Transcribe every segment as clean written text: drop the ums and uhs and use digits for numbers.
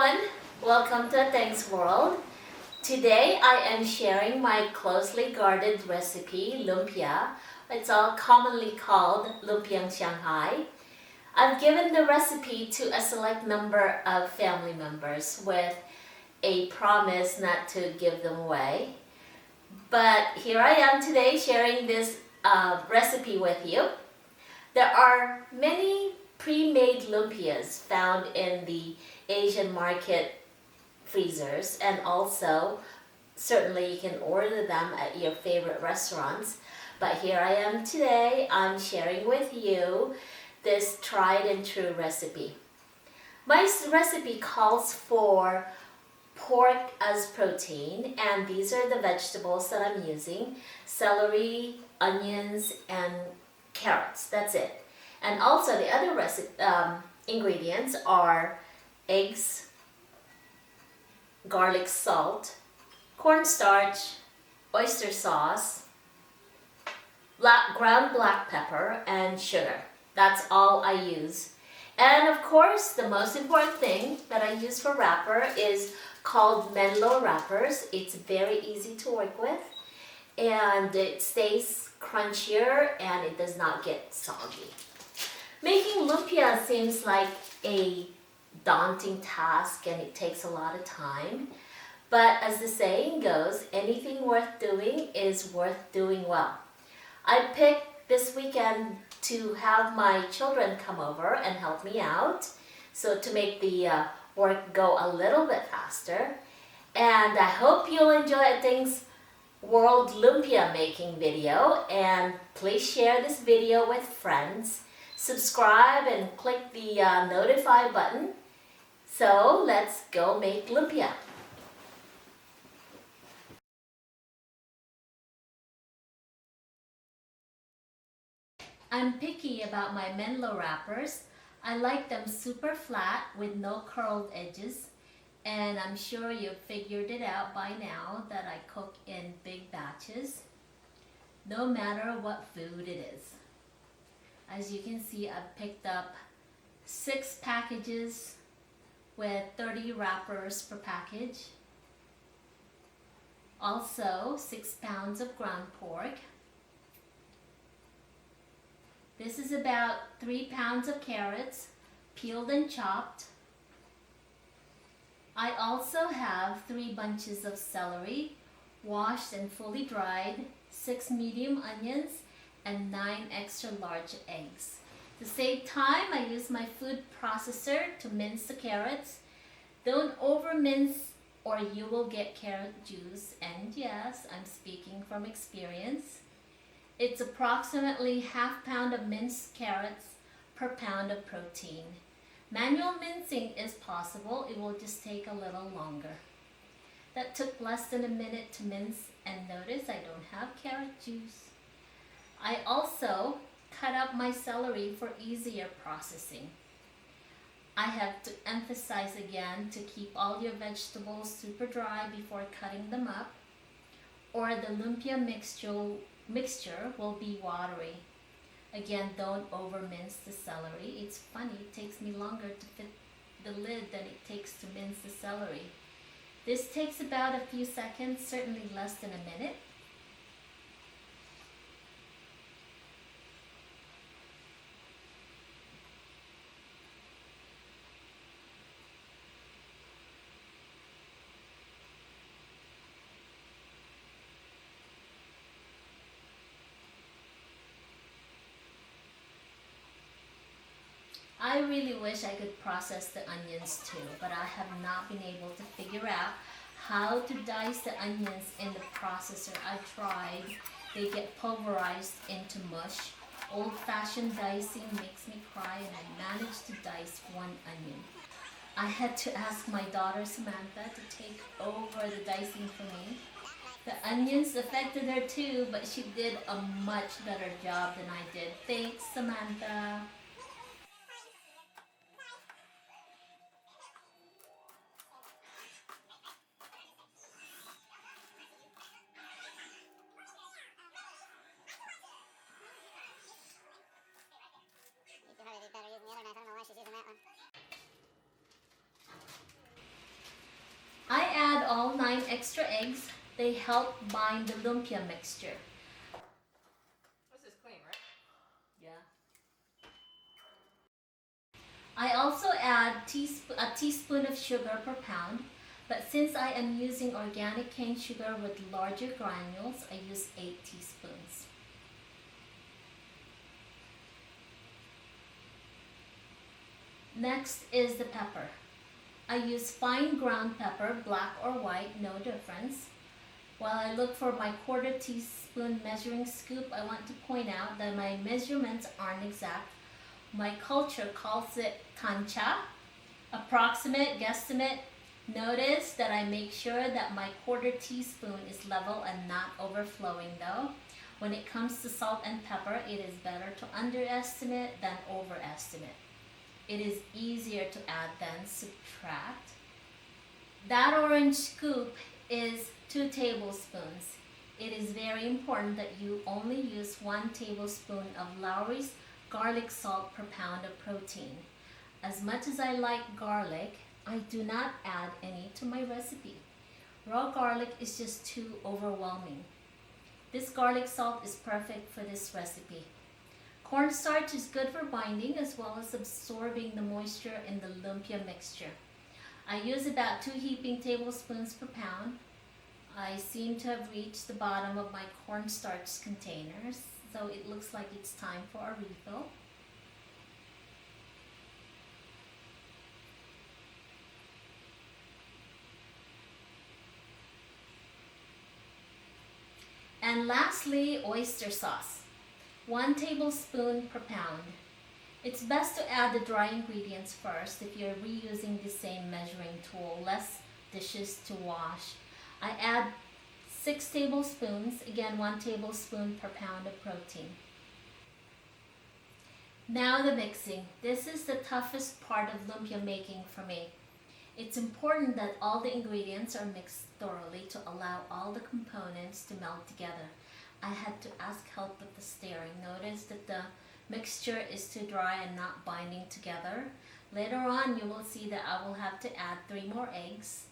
everyone, welcome to AtengsWorld. Today I am sharing my closely guarded recipe, Lumpia. It's all commonly called Lumpia in Shanghai. I've given the recipe to a select number of family members with a promise not to give them away. But here I am today sharing this recipe with you. There are many pre-made lumpias found in the Asian market freezers, and also certainly you can order them at your favorite restaurants. But here I am today, I'm sharing with you this tried and true recipe. My recipe calls for pork as protein, and these are the vegetables that I'm using: celery, onions, and carrots. That's it. And also the other ingredients are eggs, garlic salt, cornstarch, oyster sauce, ground black pepper, and sugar. That's all I use. And of course, the most important thing that I use for wrapper is called Menudo wrappers. It's very easy to work with, and it stays crunchier and it does not get soggy. Making lumpia seems like a daunting task and it takes a lot of time. But as the saying goes, anything worth doing is worth doing well. I picked this weekend to have my children come over and help me out, so to make the work go a little bit faster. And I hope you'll enjoy AtengsWorld Lumpia making video, and please share this video with friends. Subscribe and click the notify button. So let's go make lumpia. I'm picky about my Menudo wrappers. I like them super flat with no curled edges, and I'm sure you've figured it out by now that I cook in big batches, no matter what food it is. As you can see, I've picked up 6 packages with 30 wrappers per package. Also, 6 pounds of ground pork. This is about 3 pounds of carrots, peeled and chopped. I also have 3 bunches of celery, washed and fully dried, 6 medium onions, and 9 extra large eggs. To save time, I use my food processor to mince the carrots. Don't over mince or you will get carrot juice, and yes, I'm speaking from experience. It's approximately ½ pound of minced carrots per pound of protein. Manual mincing is possible, it will just take a little longer. That took less than a minute to mince, and notice I don't have carrot juice. I also cut up my celery for easier processing. I have to emphasize again to keep all your vegetables super dry before cutting them up, or the lumpia mixture will be watery. Again, don't over mince the celery. It's funny, it takes me longer to fit the lid than it takes to mince the celery. This takes about a few seconds, certainly less than a minute. I really wish I could process the onions too, but I have not been able to figure out how to dice the onions in the processor. I've tried. They get pulverized into mush. Old-fashioned dicing makes me cry, and I managed to dice 1 onion. I had to ask my daughter Samantha to take over the dicing for me. The onions affected her too, but she did a much better job than I did. Thanks, Samantha. extra eggs. They help bind the lumpia mixture. This is clean, right? Yeah. I also add a teaspoon of sugar per pound, but since I am using organic cane sugar with larger granules, I use 8 teaspoons. Next is the pepper. I use fine ground pepper, black or white, no difference. While I look for my 1/4 teaspoon measuring scoop, I want to point out that my measurements aren't exact. My culture calls it tancha, approximate, guesstimate. Notice that I make sure that my 1/4 teaspoon is level and not overflowing though. When it comes to salt and pepper, it is better to underestimate than overestimate. It is easier to add than subtract. That orange scoop is 2 tablespoons. It is very important that you only use 1 tablespoon of Lawry's garlic salt per pound of protein. As much as I like garlic, I do not add any to my recipe. Raw garlic is just too overwhelming. This garlic salt is perfect for this recipe. Cornstarch is good for binding as well as absorbing the moisture in the lumpia mixture. I use about 2 heaping tablespoons per pound. I seem to have reached the bottom of my cornstarch containers, so it looks like it's time for a refill. And lastly, oyster sauce. 1 tablespoon per pound. It's best to add the dry ingredients first if you're reusing the same measuring tool, less dishes to wash. I add 6 tablespoons, again 1 tablespoon per pound of protein. Now the mixing. This is the toughest part of lumpia making for me. It's important that all the ingredients are mixed thoroughly to allow all the components to meld together. I had to ask help with the stirring. Notice that the mixture is too dry and not binding together. Later on, you will see that I will have to add 3 more eggs,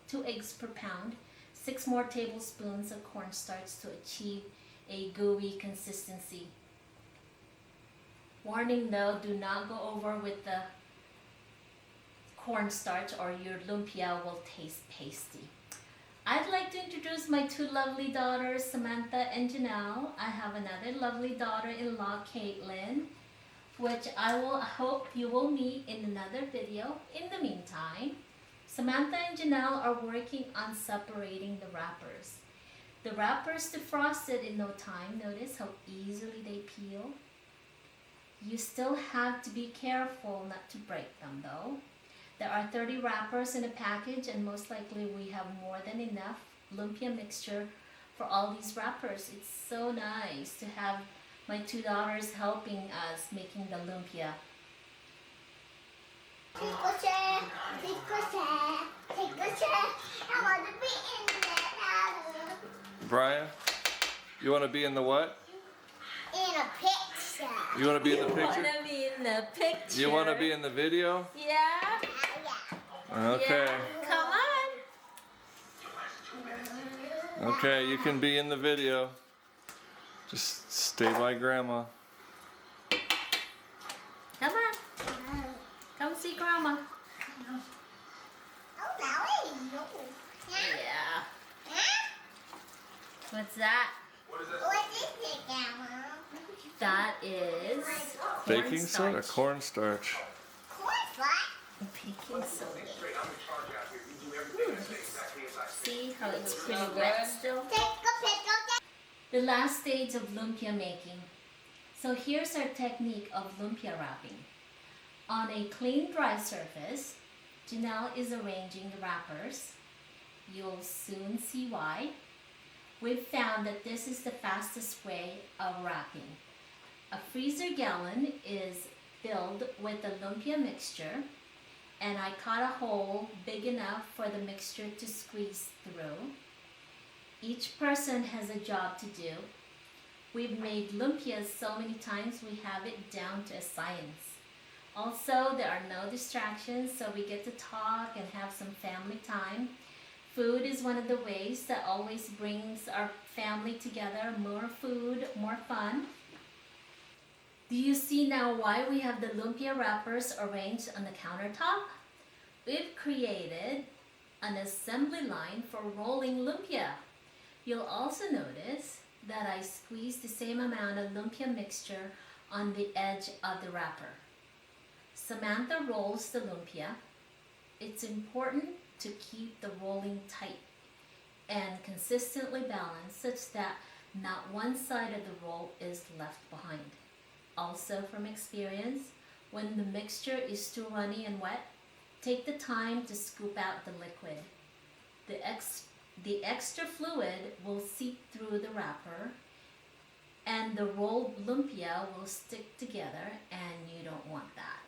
2 eggs per pound, 6 more tablespoons of cornstarch to achieve a gooey consistency. Warning though, do not go over with the cornstarch or your lumpia will taste pasty. I'd like to introduce my 2 lovely daughters, Samantha and Janelle. I have another lovely daughter-in-law, Caitlin, which I hope you will meet in another video. In the meantime, Samantha and Janelle are working on separating the wrappers. The wrappers defrosted in no time. Notice how easily they peel. You still have to be careful not to break them though. There are 30 wrappers in a package and most likely we have more than enough lumpia mixture for all these wrappers. It's so nice to have my 2 daughters helping us making the lumpia. Take a chair, I want to be in there. Brian, you want to be in the what? In a picture. You want to be in the I picture? want to be in the picture. You want to be in the video? Yeah? Okay. Yeah. Come on. Okay, you can be in the video. Just stay by Grandma. Come on. Come see Grandma. Oh, now I know. Yeah. Huh? What's that? What is it, Grandma? That is Baking soda? cornstarch. Cornstarch. Cornflakes? Baking soda. See how it's pretty wet still? Take a picture. The last stage of lumpia making. So here's our technique of lumpia wrapping. On a clean dry surface, Janelle is arranging the wrappers. You'll soon see why. We've found that this is the fastest way of wrapping. A freezer gallon is filled with the lumpia mixture, and I cut a hole big enough for the mixture to squeeze through. Each person has a job to do. We've made lumpias so many times we have it down to a science. Also, there are no distractions, so we get to talk and have some family time. Food is one of the ways that always brings our family together. More food, more fun. Do you see now why we have the lumpia wrappers arranged on the countertop? We've created an assembly line for rolling lumpia. You'll also notice that I squeezed the same amount of lumpia mixture on the edge of the wrapper. Samantha rolls the lumpia. It's important to keep the rolling tight and consistently balanced such that not one side of the roll is left behind. Also from experience, when the mixture is too runny and wet, take the time to scoop out the liquid. The extra fluid will seep through the wrapper and the rolled lumpia will stick together, and you don't want that.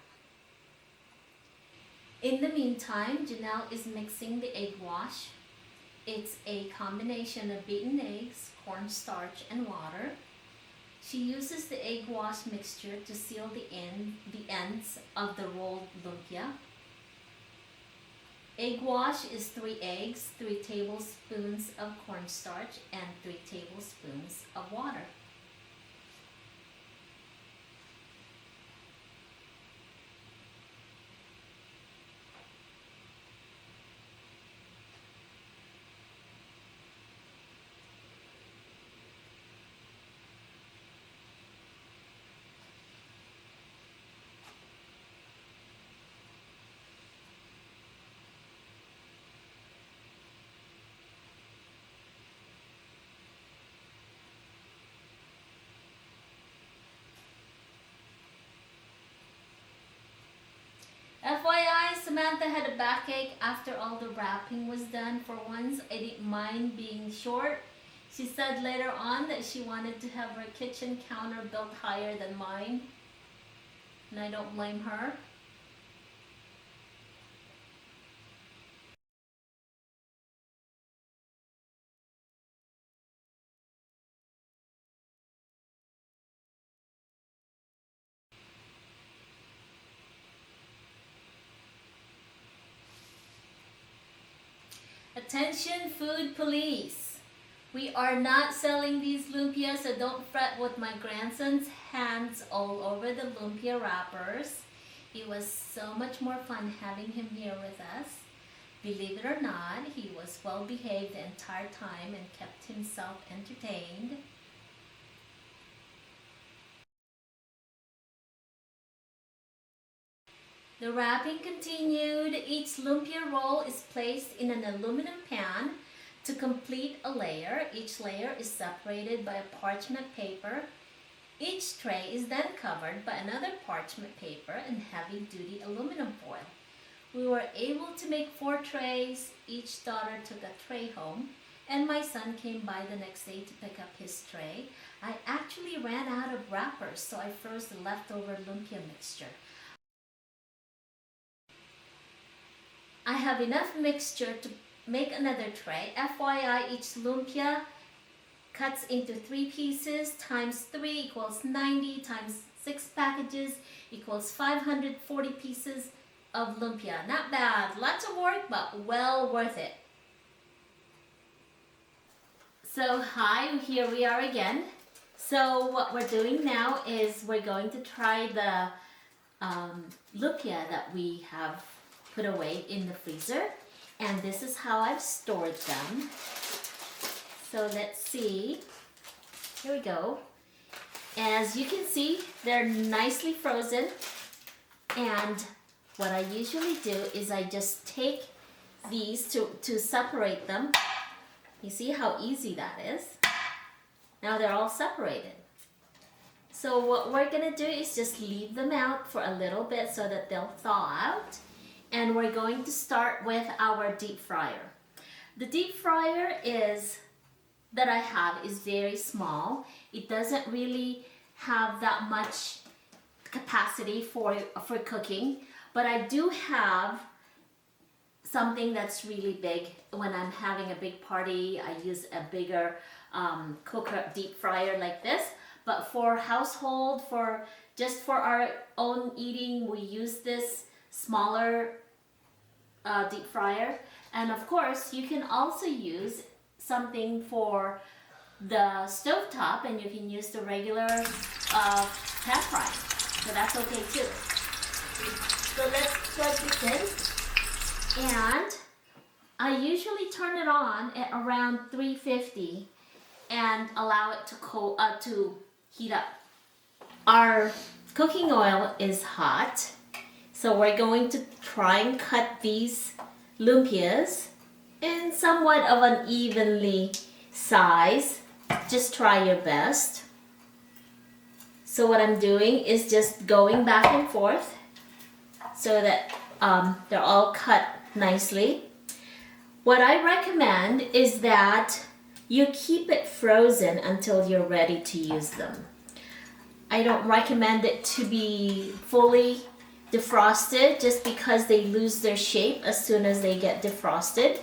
In the meantime, Janelle is mixing the egg wash. It's a combination of beaten eggs, cornstarch, and water. She uses the egg wash mixture to seal the ends of the rolled lumpia. Egg wash is 3 eggs, 3 tablespoons of cornstarch, and 3 tablespoons of water. FYI, Samantha had a backache after all the wrapping was done. For once, I didn't mind being short. She said later on that she wanted to have her kitchen counter built higher than mine. And I don't blame her. Attention food police. We are not selling these lumpia, so don't fret with my grandson's hands all over the lumpia wrappers. It was so much more fun having him here with us. Believe it or not, he was well behaved the entire time and kept himself entertained. The wrapping continued. Each lumpia roll is placed in an aluminum pan to complete a layer. Each layer is separated by a parchment paper. Each tray is then covered by another parchment paper and heavy-duty aluminum foil. We were able to make 4 trays. Each daughter took a tray home, and my son came by the next day to pick up his tray. I actually ran out of wrappers, so I froze the leftover lumpia mixture. I have enough mixture to make another tray. FYI, each lumpia cuts into 3 pieces. Times 3 equals 90, times 6 packages equals 540 pieces of lumpia. Not bad. Lots of work, but well worth it. So hi, here we are again. So what we're doing now is we're going to try the lumpia that we have put away in the freezer, and this is how I've stored them. So let's see. Here we go. As you can see, they're nicely frozen, and what I usually do is I just take these to separate them. You see how easy that is? Now they're all separated. So what we're gonna do is just leave them out for a little bit so that they'll thaw out. And we're going to start with our deep fryer. The deep fryer that I have is very small. It doesn't really have that much capacity for cooking, but I do have something that's really big. When I'm having a big party, I use a bigger cooker, deep fryer like this. But for household, just for our own eating, we use this smaller deep fryer. And of course, you can also use something for the stovetop, and you can use the regular pan fry. So that's okay too. So let's plug this in. And I usually turn it on at around 350 and allow it to heat up. Our cooking oil is hot, so we're going to try and cut these lumpias in somewhat of an evenly size. Just try your best. So what I'm doing is just going back and forth so that they're all cut nicely. What I recommend is that you keep it frozen until you're ready to use them. I don't recommend it to be fully defrosted just because they lose their shape as soon as they get defrosted.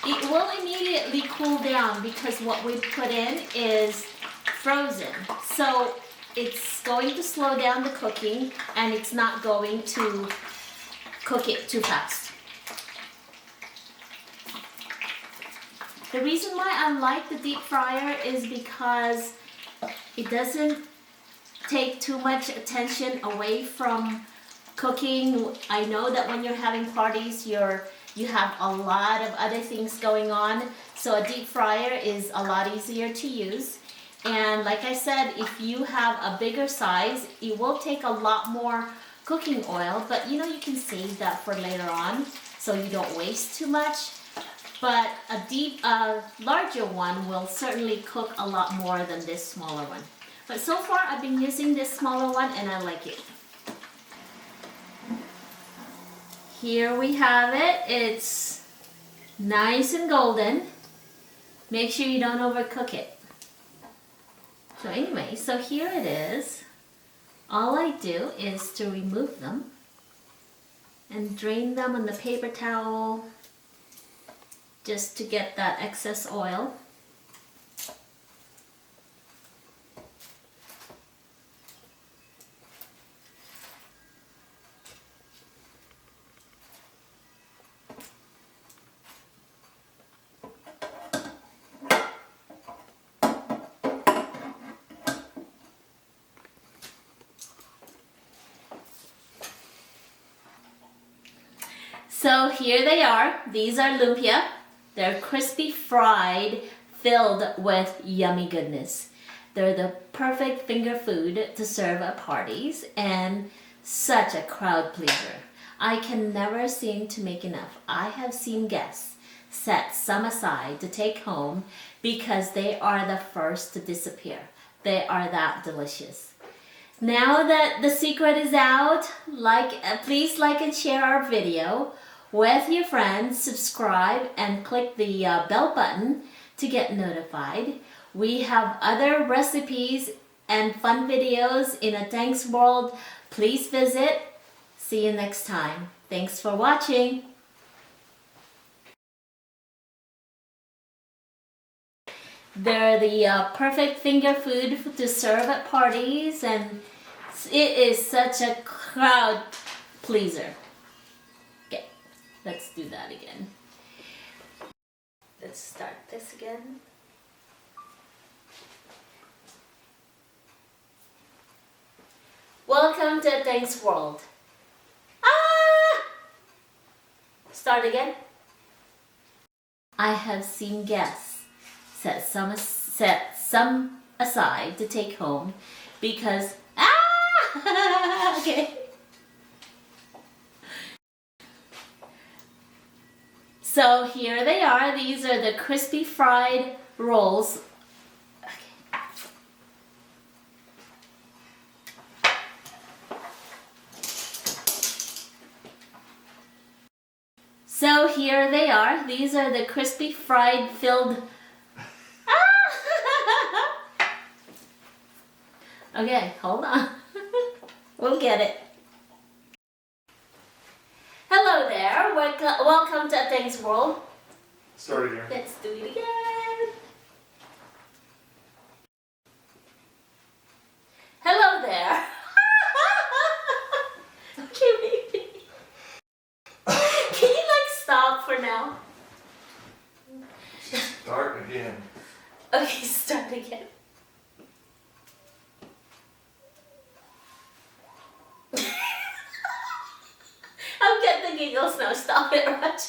It will immediately cool down because what we put in is frozen. So it's going to slow down the cooking and it's not going to cook it too fast. The reason why I like the deep fryer is because it doesn't take too much attention away from cooking. I know that when you're having parties, you have a lot of other things going on, so a deep fryer is a lot easier to use. And like I said, if you have a bigger size, it will take a lot more cooking oil, but you know, you can save that for later on so you don't waste too much. But a larger one will certainly cook a lot more than this smaller one. But so far I've been using this smaller one and I like it. Here we have it. It's nice and golden. Make sure you don't overcook it. So anyway, so here it is. All I do is to remove them and drain them on the paper towel just to get that excess oil. So here they are. These are lumpia. They're crispy fried, filled with yummy goodness. They're the perfect finger food to serve at parties and such a crowd pleaser. I can never seem to make enough. I have seen guests set some aside to take home because they are the first to disappear. They are that delicious. Now that the secret is out, please like and share our video with your friends, subscribe and click the bell button to get notified. We have other recipes and fun videos in AtengsWorld. Please visit. See you next time. Thanks for watching. They're the perfect finger food to serve at parties, and it is such a crowd pleaser. Okay, let's do that again. Let's start this again. Welcome to AtengsWorld. Start again. I have seen guests set some aside to take home because okay. So here they are. These are the crispy fried rolls. So here they are. These are the crispy fried filled. Okay, hold on. We'll get it. Hello there. Welcome to AtengsWorld. Start again. Let's do it again. Hello there. Okay, baby. Can you like stop for now? Start again. Okay, start again. I'll get the giggles now. Stop it, Raj.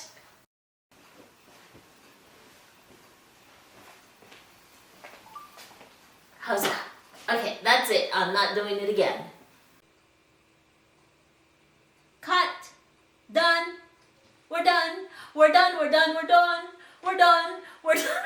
How's that? Okay, that's it. I'm not doing it again. Cut. Done. We're done. We're done. We're done. We're done. We're done. We're done.